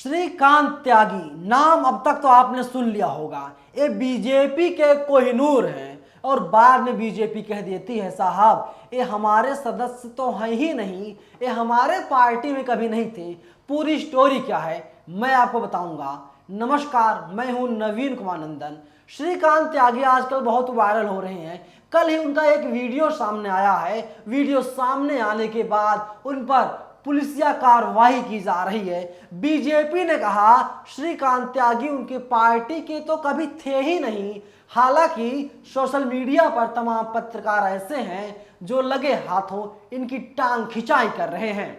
श्रीकांत त्यागी नाम अब तक तो आपने सुन लिया होगा। ये बीजेपी के कोहिनूर हैं और बाद में बीजेपी कह देती है साहब ये हमारे सदस्य तो हैं ही नहीं, ये हमारे पार्टी में कभी नहीं थे। पूरी स्टोरी क्या है मैं आपको बताऊंगा। नमस्कार, मैं हूं नवीन कुमार नंदन। श्रीकांत त्यागी आजकल बहुत वायरल हो रहे हैं। कल ही उनका एक वीडियो सामने आया है। वीडियो सामने आने के बाद उन पर पुलिसिया कार्रवाई की जा रही है। बीजेपी ने कहा श्रीकांत त्यागी उनकी पार्टी के तो कभी थे ही नहीं। हालांकि सोशल मीडिया पर तमाम पत्रकार ऐसे हैं जो लगे हाथों इनकी टांग खिंचाई कर रहे हैं।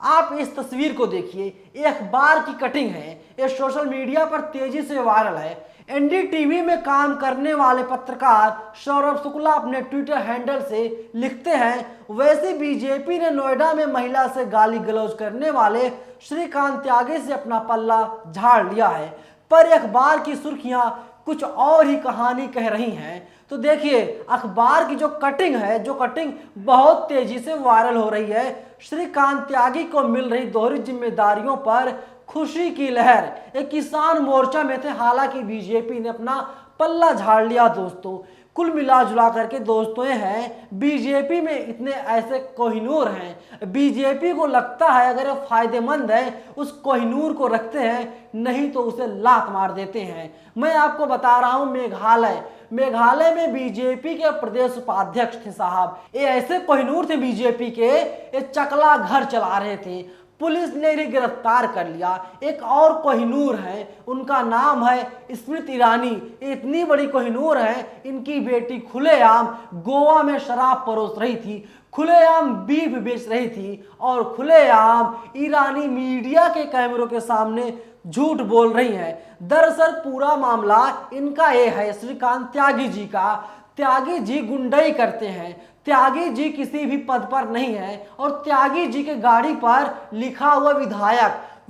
आप इस तस्वीर को देखिए, ये अखबार की कटिंग है। ये सोशल मीडिया पर तेजी से वायरल है। एनडीटीवी में काम करने वाले पत्रकार सौरभ शुक्ला अपने ट्विटर हैंडल से लिखते हैं, वैसे बीजेपी ने नोएडा में महिला से गाली गलौज करने वाले श्रीकांत त्यागी से अपना पल्ला झाड़ लिया है। पर अखबार की सुर्खियां कुछ और ही कहानी कह रही हैं। तो देखिए अखबार की जो कटिंग बहुत तेजी से वायरल हो रही है। श्रीकांत त्यागी को मिल रही दोहरी जिम्मेदारियों पर खुशी की लहर। एक किसान मोर्चा में थे, हालांकि बीजेपी ने अपना पल्ला झाड़ लिया। दोस्तों कुल मिला जुला करके दोस्तों ये हैं, बीजेपी में इतने ऐसे कोहिनूर हैं। बीजेपी को लगता है अगर ये फायदेमंद है उस कोहिनूर को रखते हैं, नहीं तो उसे लात मार देते हैं। मैं आपको बता रहा हूं मेघालय में बीजेपी के प्रदेश उपाध्यक्ष थे साहब। ये ऐसे कोहिनूर थे बीजेपी के, ये चकला घर चला रहे थे। पुलिस ने इन्हें गिरफ्तार कर लिया। एक और कोहिनूर है, उनका नाम है स्मृति ईरानी। इतनी बड़ी कोहिनूर है, इनकी बेटी खुलेआम गोवा में शराब परोस रही थी, खुलेआम बीफ बेच रही थी और खुलेआम ईरानी मीडिया के कैमरों के सामने झूठ बोल रही है। दरअसल पूरा मामला इनका ये है, श्रीकांत त्यागी जी का। त्यागी जी गुंडई करते हैं, त्यागी जी किसी भी पद पर नहीं है और त्यागी जी के गाड़ी पर लिखा हुआ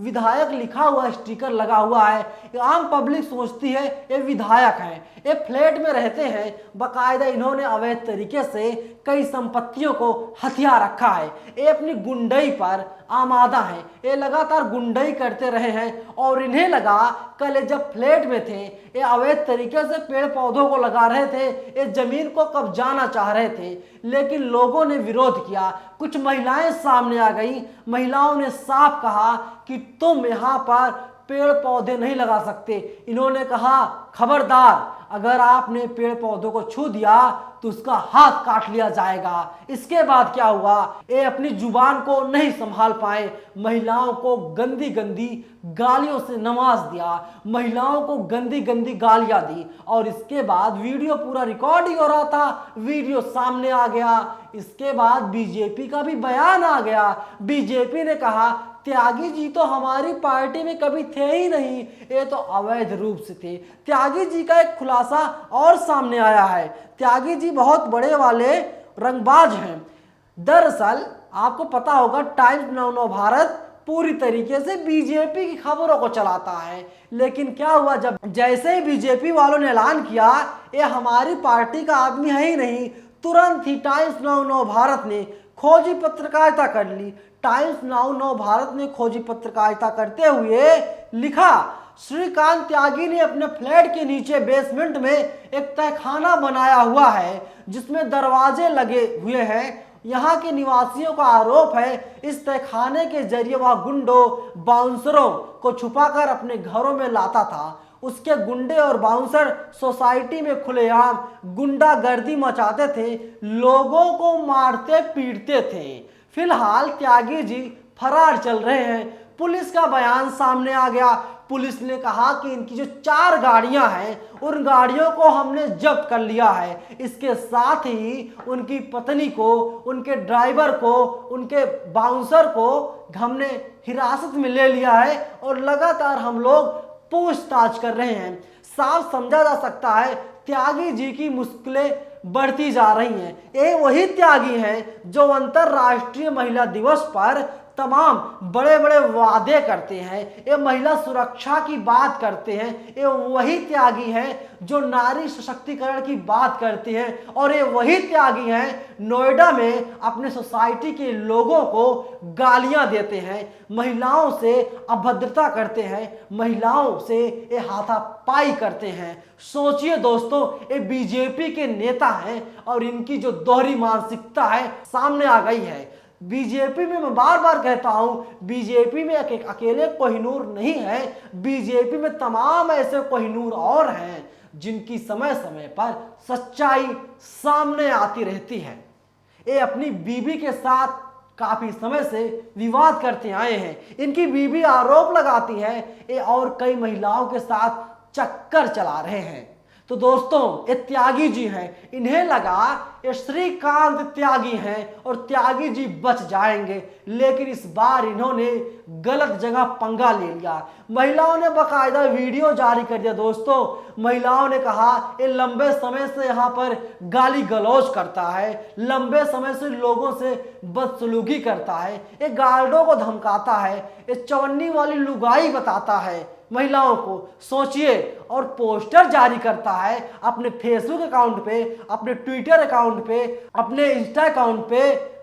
विधायक लिखा हुआ स्टिकर लगा हुआ है। आम पब्लिक सोचती है ये विधायक हैं, ये फ्लैट में रहते हैं। बाकायदा इन्होंने अवैध तरीके से कई संपत्तियों को हथिया रखा है। ये अपनी गुंडई पर आमादा है, ये लगातार गुंडई करते रहे हैं और इन्हें लगा कल जब फ्लैट में थे ये अवैध तरीके से पेड़ पौधों को लगा रहे थे, ये जमीन को कब्जाना चाह रहे थे, लेकिन लोगों ने विरोध किया। कुछ महिलाएं सामने आ गई। महिलाओं ने साफ कहा कि तुम यहाँ पर पेड़ पौधे नहीं लगा सकते। इन्होंने कहा खबरदार, अगर आपने पेड़ पौधों को छू दिया तो उसका हाथ काट लिया जाएगा। इसके बाद क्या हुआ, ये अपनी जुबान को नहीं संभाल पाए, महिलाओं को गंदी गंदी गालियों से नवाज दिया, महिलाओं को गंदी गंदी गालियां दी। और इसके बाद वीडियो पूरा रिकॉर्ड ही हो रहा था, वीडियो सामने आ गया। इसके बाद बीजेपी का भी बयान आ गया। बीजेपी ने कहा त्यागी जी तो हमारी पार्टी में कभी थे ही नहीं, ये तो अवैध रूप से थे। त्यागी जी का एक खुलासा और सामने आया है। त्यागी जी बहुत बड़े वाले रंगबाज हैं। दरअसल आपको पता होगा टाइम्स नाउ भारत पूरी तरीके से बीजेपी की खबरों को चलाता है, लेकिन क्या हुआ जब जैसे ही बीजेपी वालों ने ऐलान किया ये हमारी पार्टी का आदमी है ही नहीं, तुरंत ही टाइम्स नाउ भारत ने खोजी पत्रकारिता कर ली। टाइम्स नाउ भारत ने खोजी पत्रकारिता करते हुए लिखा, श्रीकांत त्यागी ने अपने फ्लैट के नीचे बेसमेंट में एक तहखाना बनाया हुआ है जिसमें दरवाजे लगे हुए हैं। यहाँ के निवासियों का आरोप है इस तहखाने के जरिए वह गुंडों बाउंसरों को छुपाकर अपने घरों में लाता था। उसके गुंडे और बाउंसर सोसाइटी में खुलेआम गुंडागर्दी मचाते थे, लोगों को मारते पीटते थे। फिलहाल त्यागी जी फरार चल रहे हैं। पुलिस का बयान सामने आ गया। पुलिस ने कहा कि इनकी जो 4 गाड़ियां हैं उन गाड़ियों को हमने जब्त कर लिया है। इसके साथ ही उनकी पत्नी को, उनके ड्राइवर को, उनके बाउंसर को हमने हिरासत में ले लिया है और लगातार हम लोग पूछताछ कर रहे हैं। साफ समझा जा सकता है त्यागी जी की मुश्किलें बढ़ती जा रही हैं। ये वही त्यागी हैं जो अंतरराष्ट्रीय महिला दिवस पर तमाम बड़े बड़े वादे करते हैं, ये महिला सुरक्षा की बात करते हैं, ये वही त्यागी हैं जो नारी सशक्तिकरण की बात करते हैं, और ये वही त्यागी हैं नोएडा में अपने सोसाइटी के लोगों को गालियां देते हैं, महिलाओं से अभद्रता करते हैं, महिलाओं से ये हाथापाई करते हैं। सोचिए दोस्तों, ये बीजेपी के नेता हैं और इनकी जो दोहरी मानसिकता है सामने आ गई है। बीजेपी में मैं बार बार कहता हूं, बीजेपी में अकेले कोहिनूर नहीं है, बीजेपी में तमाम ऐसे कोहिनूर और हैं जिनकी समय समय पर सच्चाई सामने आती रहती है। ये अपनी बीबी के साथ काफी समय से विवाद करते आए हैं। इनकी बीबी आरोप लगाती है ये और कई महिलाओं के साथ चक्कर चला रहे हैं। तो दोस्तों, ये त्यागी जी हैं, इन्हें लगा ये श्रीकांत त्यागी हैं और त्यागी जी बच जाएंगे, लेकिन इस बार इन्होंने गलत जगह पंगा ले लिया। महिलाओं ने बकायदा वीडियो जारी कर दिया। दोस्तों, महिलाओं ने कहा ये लंबे समय से यहाँ पर गाली गलौज करता है, लंबे समय से लोगों से बदसलूकी करता है, ये गार्डों को धमकाता है, ये चवन्नी वाली लुगाई बताता है महिलाओं को। सोचिए, और पोस्टर जारी करता है अपने फेसबुक अकाउंट पे, अपने ट्विटर अकाउंट पे, अपने इंस्टा अकाउंट पे,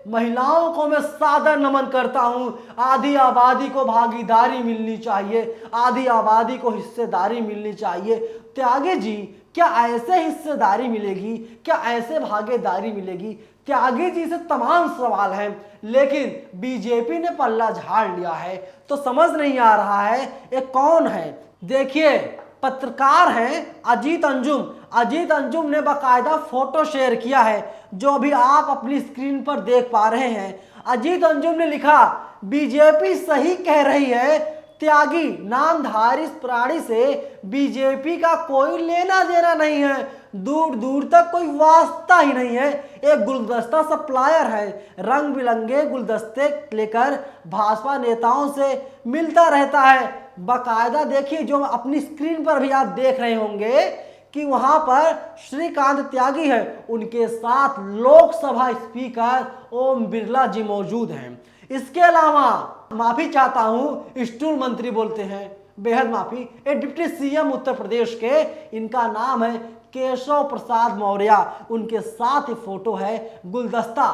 महिलाओं को मैं सादर नमन करता हूं, आधी आबादी को भागीदारी मिलनी चाहिए, आधी आबादी को हिस्सेदारी मिलनी चाहिए। त्यागी जी, क्या ऐसे हिस्सेदारी मिलेगी, क्या ऐसे भागीदारी मिलेगी? त्यागी जी से तमाम सवाल हैं, लेकिन बीजेपी ने पल्ला झाड़ लिया है। तो समझ नहीं आ रहा है ये कौन है। देखिए, पत्रकार हैं अजीत अंजुम। अजीत अंजुम ने बाकायदा फोटो शेयर किया है जो अभी आप अपनी स्क्रीन पर देख पा रहे हैं। अजीत अंजुम ने लिखा, बीजेपी सही कह रही है, त्यागी नामधारी इस प्राणी से बीजेपी का कोई लेना देना नहीं है, दूर दूर तक कोई वास्ता ही नहीं है। एक गुलदस्ता सप्लायर है, रंग बिरंगे गुलदस्ते लेकर भाजपा नेताओं से मिलता रहता है। बाकायदा देखिए, जो अपनी स्क्रीन पर भी आप देख रहे होंगे कि वहां पर श्रीकांत त्यागी है, उनके साथ लोकसभा स्पीकर ओम बिरला जी मौजूद हैं। इसके अलावा माफी चाहता हूं, स्टूल मंत्री बोलते हैं, बेहद माफी, ये डिप्टी सीएम उत्तर प्रदेश के, इनका नाम है केशव प्रसाद मौर्य। उनके साथ फोटो है, गुलदस्ता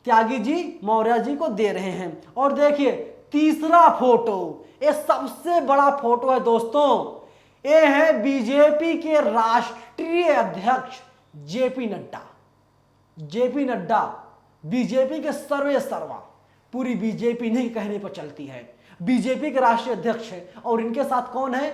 त्यागी जी मौर्य जी को दे रहे हैं। और देखिए तीसरा फोटो, ये सबसे बड़ा फोटो है दोस्तों, ये है बीजेपी के राष्ट्रीय अध्यक्ष JP Nadda. JP Nadda BJP के सर्वे सर्वा, पूरी बीजेपी नहीं कहने पर चलती है, बीजेपी के राष्ट्रीय अध्यक्ष है, और इनके साथ कौन है?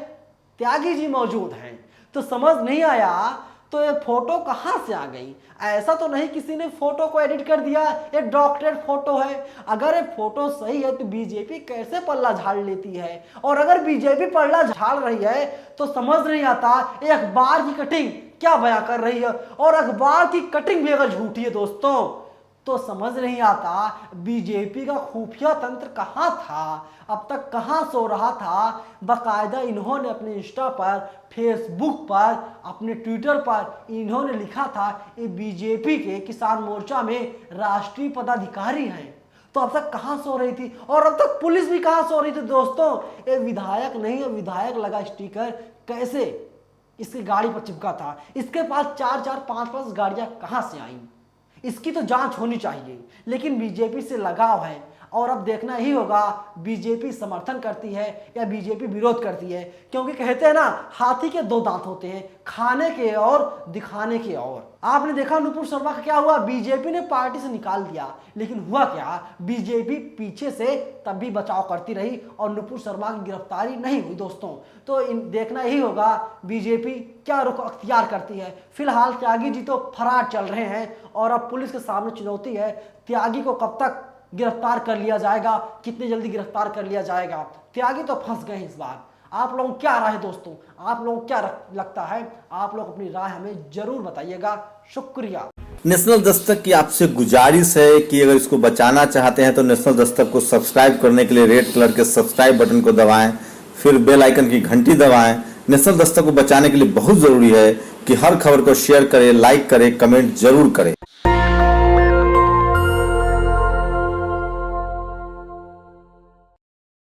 त्यागी जी मौजूद हैं। तो समझ नहीं आया, तो ये फोटो कहां से आ गई? ऐसा तो नहीं किसी ने फोटो को एडिट कर दिया, ये डॉक्टरेट फोटो है। अगर ये फोटो सही है तो बीजेपी कैसे पल्ला झाड़ लेती है? और अगर बीजेपी पल्ला झाड़ रही है तो समझ नहीं आता ये अखबार की कटिंग क्या बयां कर रही है, और अखबार की कटिंग भी अगर झूठी है दोस्तों तो समझ नहीं आता बीजेपी का खुफिया तंत्र कहां था, अब तक कहां सो रहा था। बाकायदा इन्होंने अपने इंस्टा पर, फेसबुक पर, अपने ट्विटर पर इन्होंने लिखा था ये बीजेपी के किसान मोर्चा में राष्ट्रीय पदाधिकारी हैं। तो अब तक कहां सो रही थी, और अब तक पुलिस भी कहां सो रही थी दोस्तों? ये विधायक नहीं है, विधायक लगा स्टिकर कैसे इसकी गाड़ी पर चिपका था? इसके पास 4-4, 5-5 गाड़ियां कहां से आई? इसकी तो जांच होनी चाहिए। लेकिन बीजेपी से लगाव है, और अब देखना ही होगा बीजेपी समर्थन करती है या बीजेपी विरोध करती है, क्योंकि कहते हैं ना, हाथी के 2 दांत होते हैं, खाने के और दिखाने के और। आपने देखा नुपुर शर्मा का क्या हुआ, बीजेपी ने पार्टी से निकाल दिया, लेकिन हुआ क्या, बीजेपी पीछे से तब भी बचाव करती रही और नुपुर शर्मा की गिरफ्तारी नहीं हुई दोस्तों। तो देखना ही होगा बीजेपी क्या रुख अख्तियार करती है। फिलहाल त्यागी जी तो फरार चल रहे हैं, और अब पुलिस के सामने चुनौती है, त्यागी को कब तक गिरफ्तार कर लिया जाएगा, कितनी जल्दी गिरफ्तार कर लिया जाएगा। त्यागी तो फंस गए इस बार। आप लोगों को क्या राय है दोस्तों, आप लोगों को क्या लगता है? आप लोग अपनी राय हमें जरूर बताइएगा। शुक्रिया। नेशनल दस्तक की आपसे गुजारिश है कि अगर इसको बचाना चाहते हैं तो नेशनल दस्तक को सब्सक्राइब करने के लिए रेड कलर के सब्सक्राइब बटन को दबाएं, फिर बेल आइकन की घंटी दबाएं। नेशनल दस्तक को बचाने के लिए बहुत जरूरी है कि हर खबर को शेयर करें, लाइक करें, कमेंट जरूर करें।